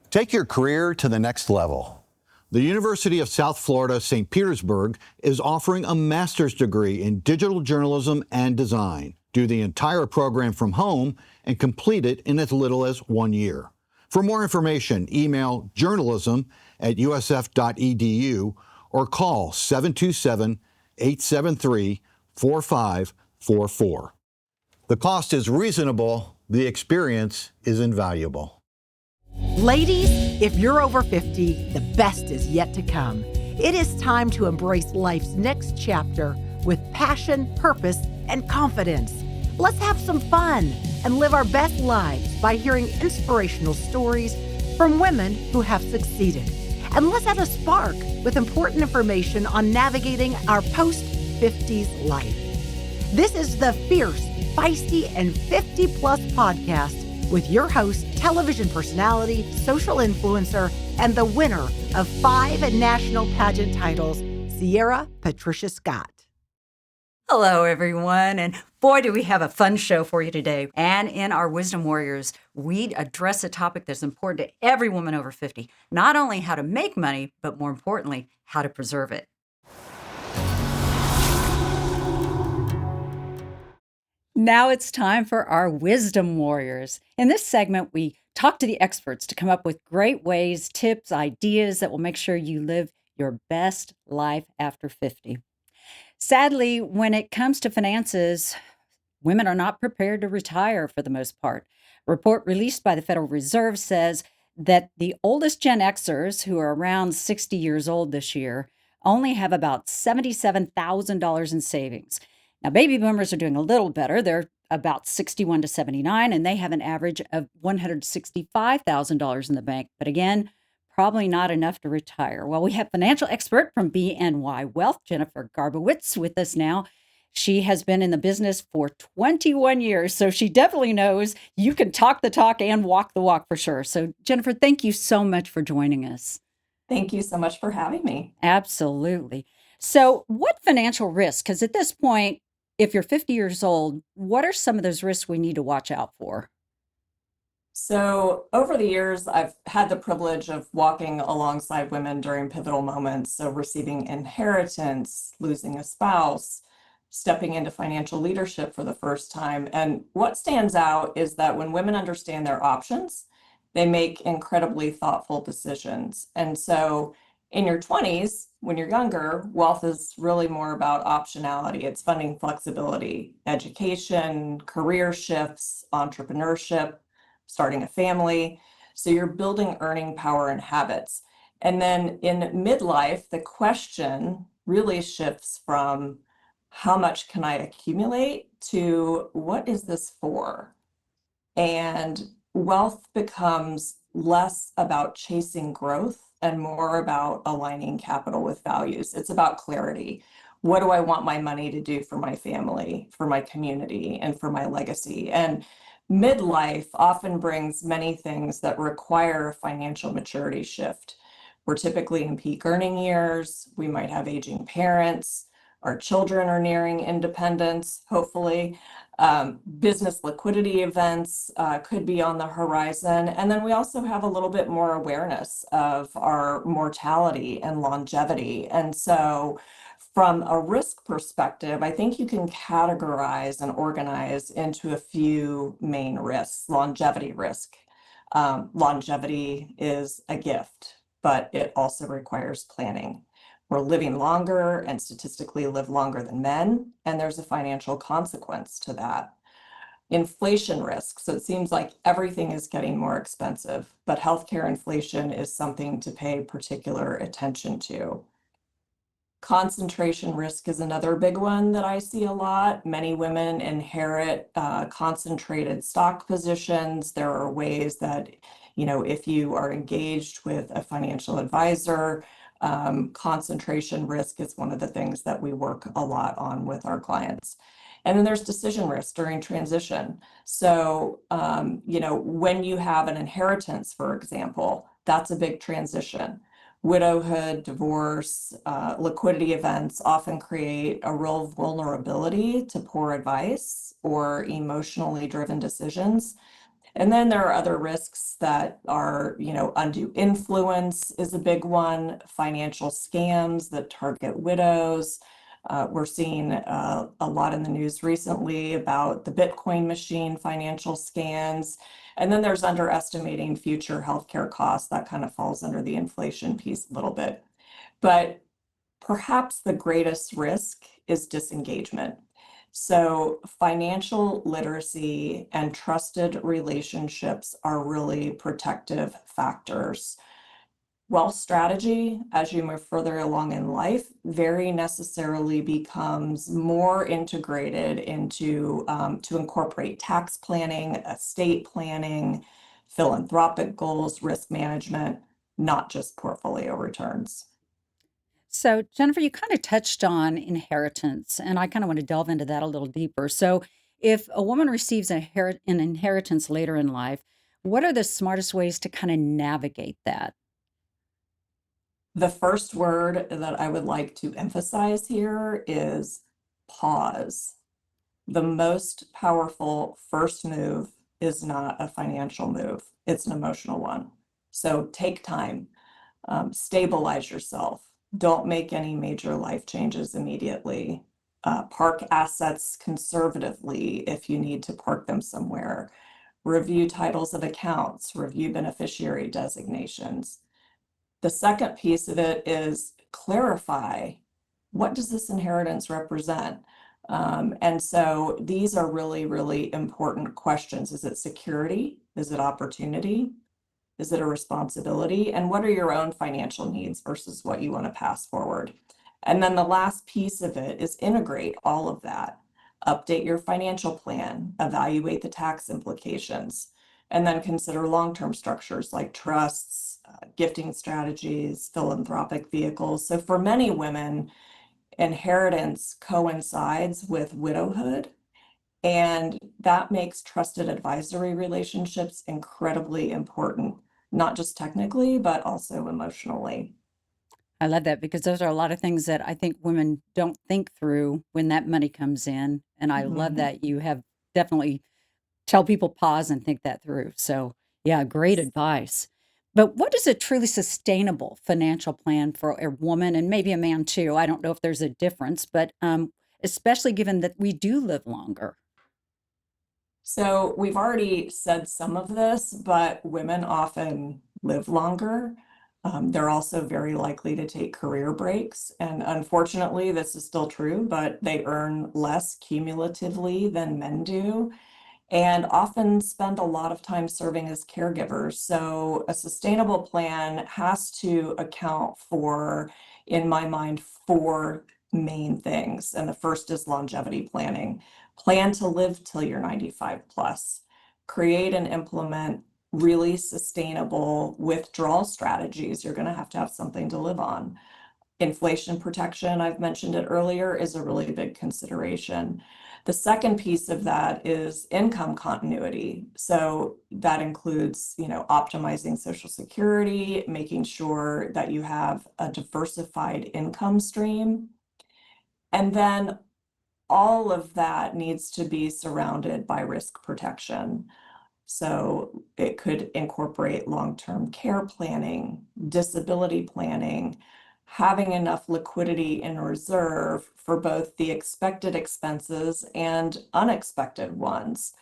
Take your career to the next level. The University of South Florida, St. Petersburg is offering a master's degree in digital journalism and design. Do the entire program from home and complete it in as little as 1 year. For more information, email journalism@usf.edu or call 727-873-4544. The cost is reasonable. The experience is invaluable. Ladies, if you're over 50, the best is yet to come. It is time to embrace life's next chapter with passion, purpose, and confidence. Let's have some fun and live our best lives by hearing inspirational stories from women who have succeeded. And let's add a spark with important information on navigating our post-50s life. This is the Fierce, Feisty, and 50-Plus podcast with your host, television personality, social influencer, and the winner of 5 national pageant titles, Sierra Patrica Scott. Hello, everyone. And boy, do we have a fun show for you today. And in our Wisdom Warriors, we address a topic that's important to every woman over 50. Not only how to make money, but more importantly, how to preserve it. Now it's time for our Wisdom Warriors. In this segment, we talk to the experts to come up with great ways, tips, ideas that will make sure you live your best life after 50. Sadly, when it comes to finances, women are not prepared to retire for the most part. A report released by the Federal Reserve says that the oldest Gen Xers, who are around 60 years old this year, only have about $77,000 in savings. Now, baby boomers are doing a little better. They're about 61 to 79, and they have an average of $165,000 in the bank. But again, probably not enough to retire. Well, we have financial expert from BNY Wealth, Jennifer Garbowicz, with us now. She has been in the business for 21 years, so she definitely knows you can talk the talk and walk the walk for sure. So, Jennifer, thank you so much for joining us. Thank you so much for having me. Absolutely. So, what financial risk? Because at this point, if you're 50 years old, what are some of those risks we need to watch out for? So over the years, I've had the privilege of walking alongside women during pivotal moments. So receiving inheritance, losing a spouse, stepping into financial leadership for the first time. And what stands out is that when women understand their options, they make incredibly thoughtful decisions. And so in your 20s, when you're younger, wealth is really more about optionality. It's funding flexibility, education, career shifts, entrepreneurship, starting a family. So you're building earning power and habits. And then in midlife, the question really shifts from how much can I accumulate to what is this for? And wealth becomes less about chasing growth and more about aligning capital with values. It's about clarity. What do I want my money to do for my family, for my community, and for my legacy? And midlife often brings many things that require a financial maturity shift. We're typically in peak earning years. We might have aging parents. Our children are nearing independence, hopefully. Business liquidity events could be on the horizon. And then we also have a little bit more awareness of our mortality and longevity. And so from a risk perspective, I think you can categorize and organize into a few main risks. Longevity risk. Longevity is a gift, but it also requires planning. We're living longer and statistically live longer than men, and there's a financial consequence to that. Inflation risk. So it seems like everything is getting more expensive, but healthcare inflation is something to pay particular attention to. Concentration risk is another big one that I see a lot. Many women inherit concentrated stock positions. There are ways that, if you are engaged with a financial advisor, concentration risk is one of the things that we work a lot on with our clients. And then there's decision risk during transition. So, when you have an inheritance, for example, that's a big transition. Widowhood, divorce, liquidity events often create a real vulnerability to poor advice or emotionally driven decisions. And then there are other risks that are, undue influence is a big one, financial scams that target widows. We're seeing a lot in the news recently about the Bitcoin machine financial scams. And then there's underestimating future healthcare costs. That kind of falls under the inflation piece a little bit. But perhaps the greatest risk is disengagement. So financial literacy and trusted relationships are really protective factors. Wealth strategy, as you move further along in life, very necessarily becomes more integrated into to incorporate tax planning, estate planning, philanthropic goals, risk management, not just portfolio returns. So, Jennifer, you kind of touched on inheritance, and I kind of want to delve into that a little deeper. So, if a woman receives an inheritance later in life, what are the smartest ways to kind of navigate that? The first word that I would like to emphasize here is pause. The most powerful first move is not a financial move, it's an emotional one. So take time, stabilize yourself. Don't make any major life changes immediately. Park assets conservatively if you need to park them somewhere. Review titles of accounts, review beneficiary designations. The second piece of it is clarify, what does this inheritance represent? And so these are really, really important questions. Is it security? Is it opportunity? Is it a responsibility? And what are your own financial needs versus what you want to pass forward? And then the last piece of it is integrate all of that. Update your financial plan, evaluate the tax implications, and then consider long-term structures like trusts, gifting strategies, philanthropic vehicles. So for many women, inheritance coincides with widowhood, and that makes trusted advisory relationships incredibly important, not just technically, but also emotionally. I love that because those are a lot of things that I think women don't think through when that money comes in. And I love Mhm. that you have definitely tell people pause and think that through. So, yeah, great advice. But what is a truly sustainable financial plan for a woman and maybe a man too? I don't know if there's a difference, but especially given that we do live longer. So we've already said some of this, but women often live longer. They're also very likely to take career breaks. And unfortunately, this is still true, but they earn less cumulatively than men do and often spend a lot of time serving as caregivers. So a sustainable plan has to account for, in my mind, four main things. And the first is longevity planning. Plan to live till you're 95 plus. Create and implement really sustainable withdrawal strategies. You're going to have something to live on. Inflation protection, I've mentioned it earlier, is a really big consideration. The second piece of that is income continuity. So that includes, optimizing Social Security, making sure that you have a diversified income stream. And then all of that needs to be surrounded by risk protection. So it could incorporate long-term care planning, disability planning, having enough liquidity in reserve for both the expected expenses and unexpected ones.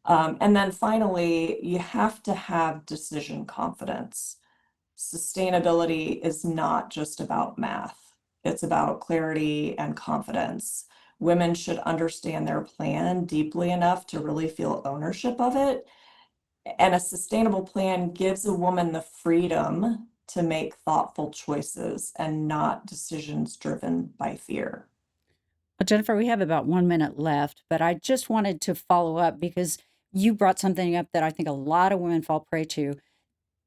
And then finally, you have to have decision confidence. Sustainability is not just about math. It's about clarity and confidence. Women should understand their plan deeply enough to really feel ownership of it, and a sustainable plan gives a woman the freedom to make thoughtful choices and not decisions driven by fear. Well, Jennifer, we have about 1 minute left, but I just wanted to follow up because you brought something up that I think a lot of women fall prey to.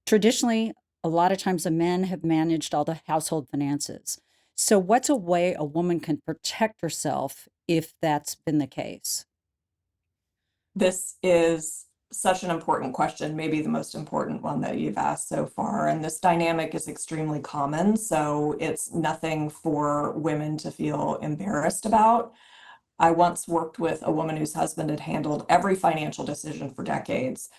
Traditionally, a lot of times the men have managed all the household finances. So, what's a way a woman can protect herself if that's been the case? This is such an important question, maybe the most important one that you've asked so far. And this dynamic is extremely common. So it's nothing for women to feel embarrassed about. I once worked with a woman whose husband had handled every financial decision for decades.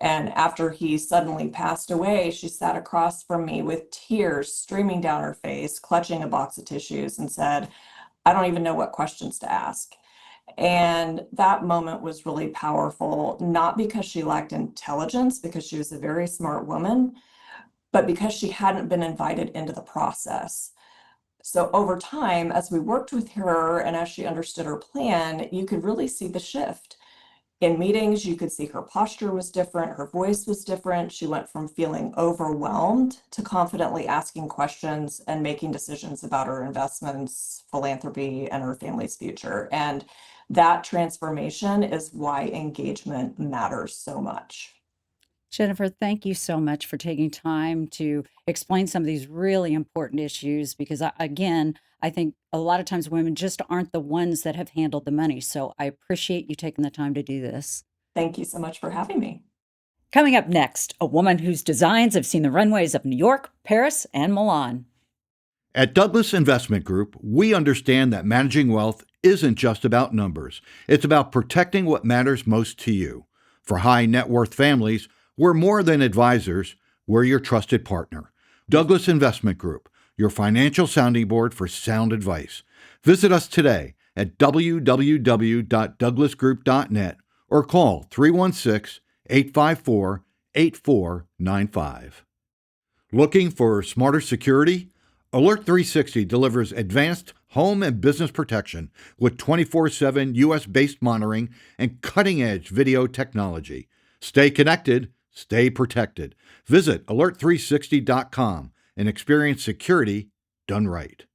And after he suddenly passed away, she sat across from me with tears streaming down her face, clutching a box of tissues, and said, I don't even know what questions to ask. And that moment was really powerful, not because she lacked intelligence, because she was a very smart woman, but because she hadn't been invited into the process. So over time, as we worked with her and as she understood her plan, you could really see the shift. In meetings, you could see her posture was different, her voice was different. She went from feeling overwhelmed to confidently asking questions and making decisions about her investments, philanthropy, and her family's future. And that transformation is why engagement matters so much. Jennifer, thank you so much for taking time to explain some of these really important issues because, again, I think a lot of times women just aren't the ones that have handled the money. So I appreciate you taking the time to do this. Thank you so much for having me. Coming up next, a woman whose designs have seen the runways of New York, Paris, and Milan. At Douglas Investment Group, we understand that managing wealth isn't just about numbers. It's about protecting what matters most to you. For high net worth families, we're more than advisors, we're your trusted partner. Douglas Investment Group, your financial sounding board for sound advice. Visit us today at www.douglasgroup.net or call 316-854-8495. Looking for smarter security? Alert 360 delivers advanced home and business protection with 24/7 US-based monitoring and cutting-edge video technology. Stay connected. Stay protected. Visit alert360.com and experience security done right.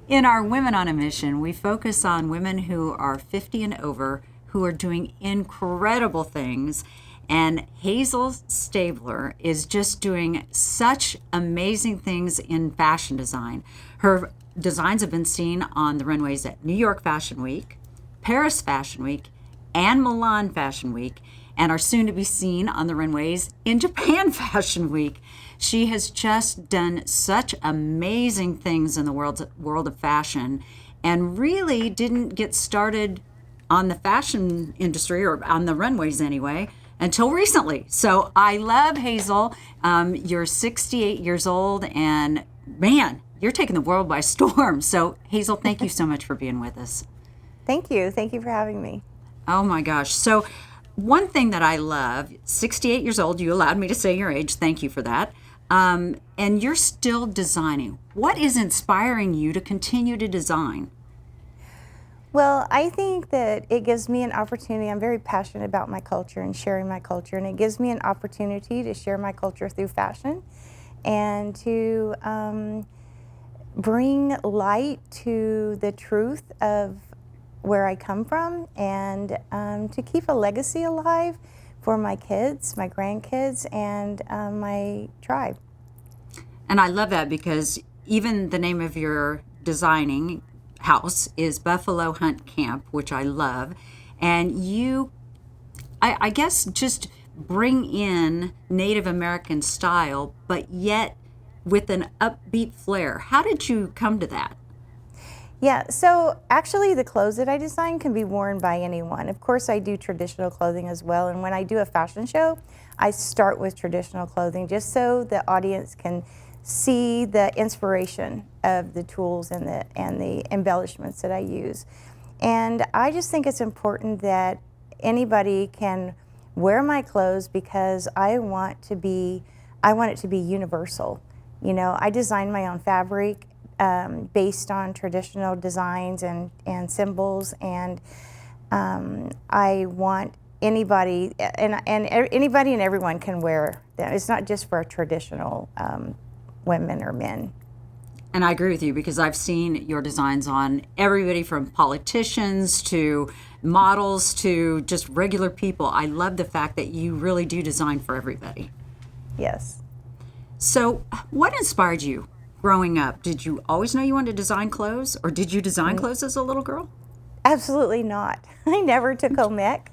In our Women on a Mission, we focus on women who are 50 and over who are doing incredible things. And Hazel Stabler is just doing such amazing things in fashion design. Her designs have been seen on the runways at New York Fashion Week, Paris Fashion Week, and Milan Fashion Week, and are soon to be seen on the runways in Japan Fashion Week. She has just done such amazing things in the world of fashion and really didn't get started on the fashion industry, or on the runways anyway, until recently. So I love Hazel. You're 68 years old, and man, you're taking the world by storm. So Hazel, thank you so much for being with us. Thank you. Thank you for having me. Oh my gosh. So one thing that I love, 68 years old, you allowed me to say your age. Thank you for that. And you're still designing. What is inspiring you to continue to design? Well, I think that it gives me an opportunity. I'm very passionate about my culture and sharing my culture, and it gives me an opportunity to share my culture through fashion and to bring light to the truth of where I come from, and to keep a legacy alive for my kids, my grandkids, and my tribe. And I love that because even the name of your designing house is Buffalo Hunt Camp, which I love. And you, I guess, just bring in Native American style, but yet with an upbeat flair. How did you come to that? Yeah, so actually the clothes that I design can be worn by anyone. Of course, I do traditional clothing as well, and when I do a fashion show, I start with traditional clothing just so the audience can see the inspiration of the tools and the embellishments that I use. And I just think it's important that anybody can wear my clothes because I want it to be universal. You know, I design my own fabric based on traditional designs and symbols, and I want anybody and anybody and everyone can wear them. It's not just for traditional women or men. And I agree with you because I've seen your designs on everybody from politicians to models to just regular people. I love the fact that you really do design for everybody. Yes. So what inspired you growing up? Did you always know you wanted to design clothes, or did you design clothes as a little girl? Absolutely not. I never took home ec.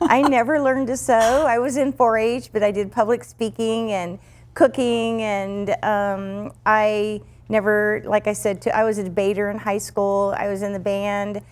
I never learned to sew. I was in 4-H, but I did public speaking and cooking, and I never, like I said, I was a debater in high school. I was in the band.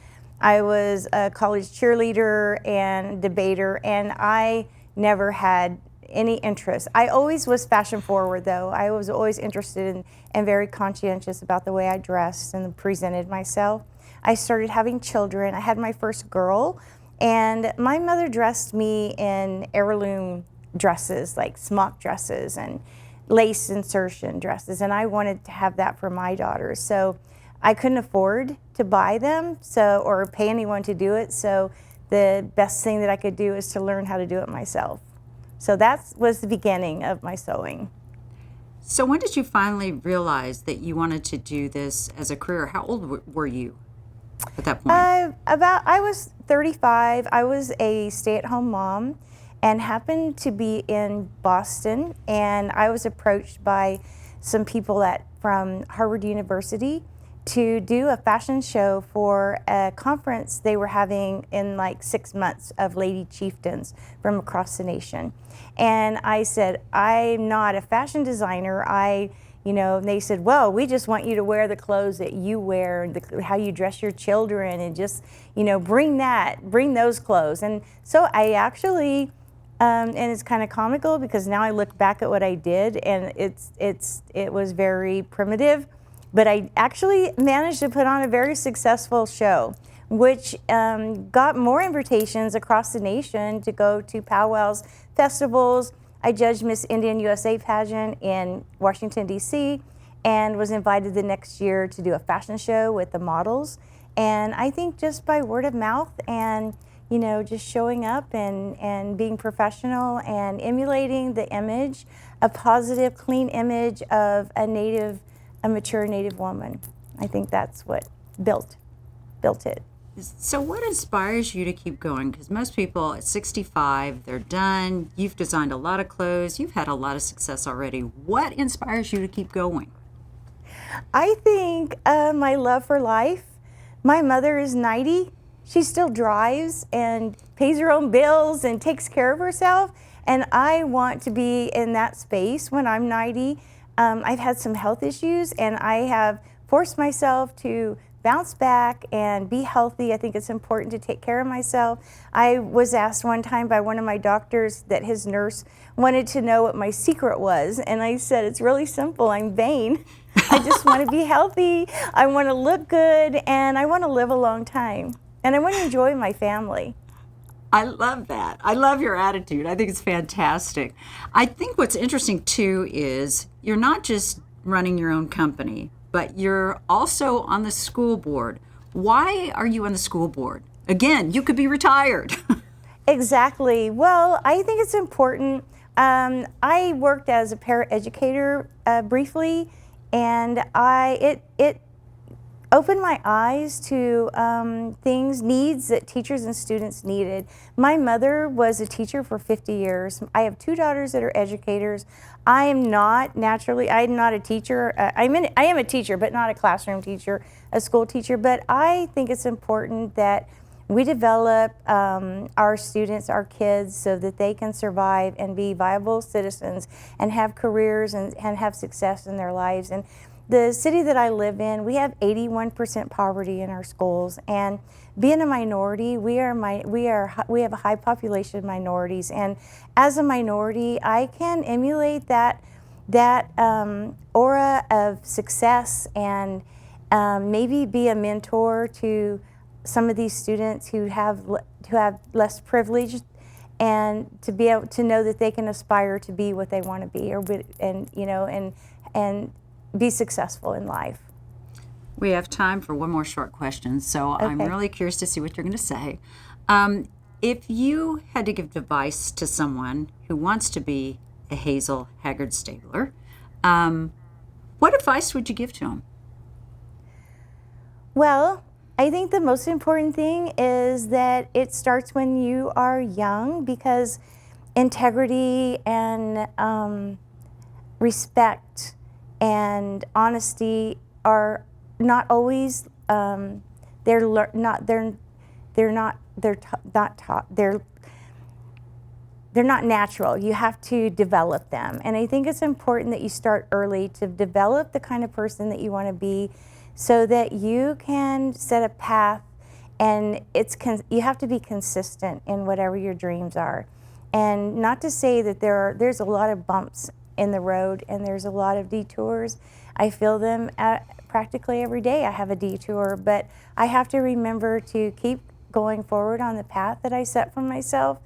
I was a college cheerleader and debater, and I never had any interest. I always was fashion forward, though. I was always interested in and very conscientious about the way I dressed and presented myself. I started having children. I had my first girl, and my mother dressed me in heirloom dresses, like smock dresses and lace insertion dresses, and I wanted to have that for my daughters. So I couldn't afford to buy them, or pay anyone to do it, so the best thing that I could do is to learn how to do it myself. So that was the beginning of my sewing. So when did you finally realize that you wanted to do this as a career? How old were you at that point? I was 35. I was a stay-at-home mom and happened to be in Boston, and I was approached by some people from Harvard University to do a fashion show for a conference they were having in like 6 months of lady chieftains from across the nation. And I said, I'm not a fashion designer. And they said, well, we just want you to wear the clothes that you wear, and how you dress your children, and just, bring those clothes. And so I actually, and it's kind of comical because now I look back at what I did, and it was very primitive, but I actually managed to put on a very successful show, which got more invitations across the nation to go to powwows, festivals. I judged Miss Indian USA pageant in Washington, D.C., and was invited the next year to do a fashion show with the models. And I think just by word of mouth and just showing up and being professional and emulating the image, a positive, clean image of a mature Native woman. I think that's what built it. So what inspires you to keep going? Because most people at 65, they're done. You've designed a lot of clothes. You've had a lot of success already. What inspires you to keep going? I think my love for life. My mother is 90. She still drives and pays her own bills and takes care of herself. And I want to be in that space when I'm 90. I've had some health issues, and I have forced myself to bounce back and be healthy. I think it's important to take care of myself. I was asked one time by one of my doctors that his nurse wanted to know what my secret was, and I said, it's really simple. I'm vain. I just want to be healthy. I want to look good, and I want to live a long time, and I want to enjoy my family. I love that. I love your attitude. I think it's fantastic. I think what's interesting too is you're not just running your own company, but you're also on the school board. Why are you on the school board? Again, you could be retired. Exactly. Well, I think it's important. I worked as a paraeducator briefly, and it opened my eyes to needs that teachers and students needed. My mother was a teacher for 50 years. I have 2 daughters that are educators. I'm not a teacher. I am a teacher, but not a classroom teacher, a school teacher. But I think it's important that we develop our students, our kids, so that they can survive and be viable citizens and have careers and have success in their lives. And the city that I live in, we have 81% poverty in our schools, and being a minority, we have a high population of minorities, and as a minority, I can emulate that aura of success and maybe be a mentor to some of these students who have less privilege, and to be able to know that they can aspire to be what they want to be, and be successful in life. We have time for one more short question, so Okay. I'm really curious to see what you're going to say. If you had to give advice to someone who wants to be a Hazel Stabler, what advice would you give to them? Well, I think the most important thing is that it starts when you are young, because integrity and respect and honesty are not always they're not natural. You have to develop them, and I think it's important that you start early to develop the kind of person that you want to be, so that you can set a path And you have to be consistent in whatever your dreams are. And not to say that there's a lot of bumps in the road and there's a lot of detours. I feel them practically every day. I have a detour, but I have to remember to keep going forward on the path that I set for myself,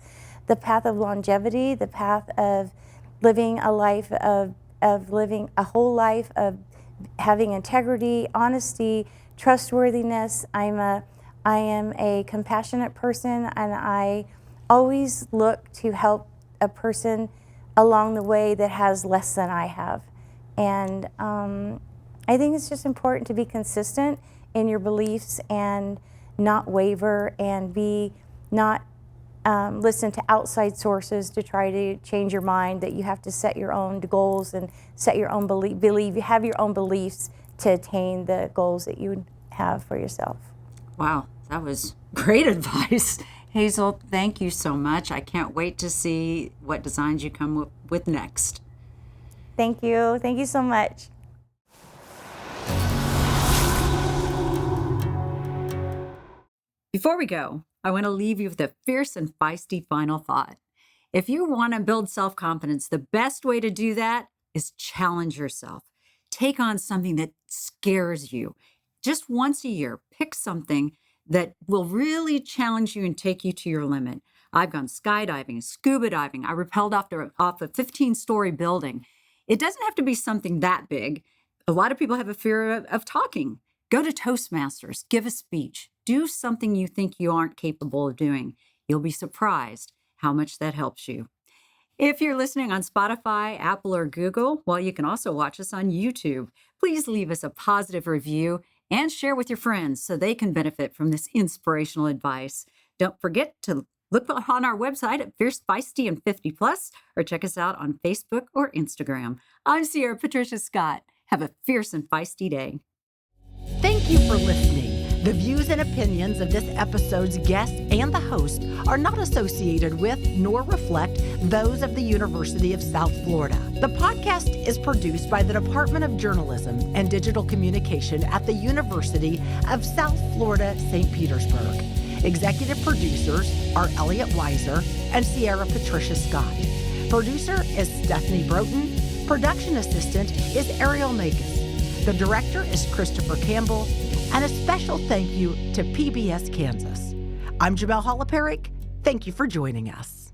the path of longevity, the path of living a life of living a whole life of having integrity, honesty, trustworthiness. I am a compassionate person, and I always look to help a person along the way that has less than I have. And I think it's just important to be consistent in your beliefs and not waver and not listen to outside sources to try to change your mind, that you have to set your own goals and set your own have your own beliefs to attain the goals that you have for yourself. Wow, that was great advice. Hazel, thank you so much. I can't wait to see what designs you come with next. Thank you. Thank you so much. Before we go, I want to leave you with a fierce and feisty final thought. If you want to build self-confidence, the best way to do that is challenge yourself. Take on something that scares you. Just once a year, pick something that will really challenge you and take you to your limit. I've gone skydiving, scuba diving. I rappelled off a 15-story building. It doesn't have to be something that big. A lot of people have a fear of talking. Go to Toastmasters, give a speech, do something you think you aren't capable of doing. You'll be surprised how much that helps you. If you're listening on Spotify, Apple, or Google, well, you can also watch us on YouTube. Please leave us a positive review and share with your friends so they can benefit from this inspirational advice. Don't forget to look on our website at Fierce, Feisty, and 50+, or check us out on Facebook or Instagram. I'm Sierra Patricia Scott. Have a fierce and feisty day. Thank you for listening. The views and opinions of this episode's guest and the host are not associated with nor reflect those of the University of South Florida. The podcast is produced by the Department of Journalism and Digital Communication at the University of South Florida, St. Petersburg. Executive producers are Elliot Weiser and Sierra Patricia Scott. Producer is Stephanie Broughton. Production assistant is Ariel Makis. The director is Christopher Campbell. And a special thank you to PBS Kansas. I'm Jamel Holoparik. Thank you for joining us.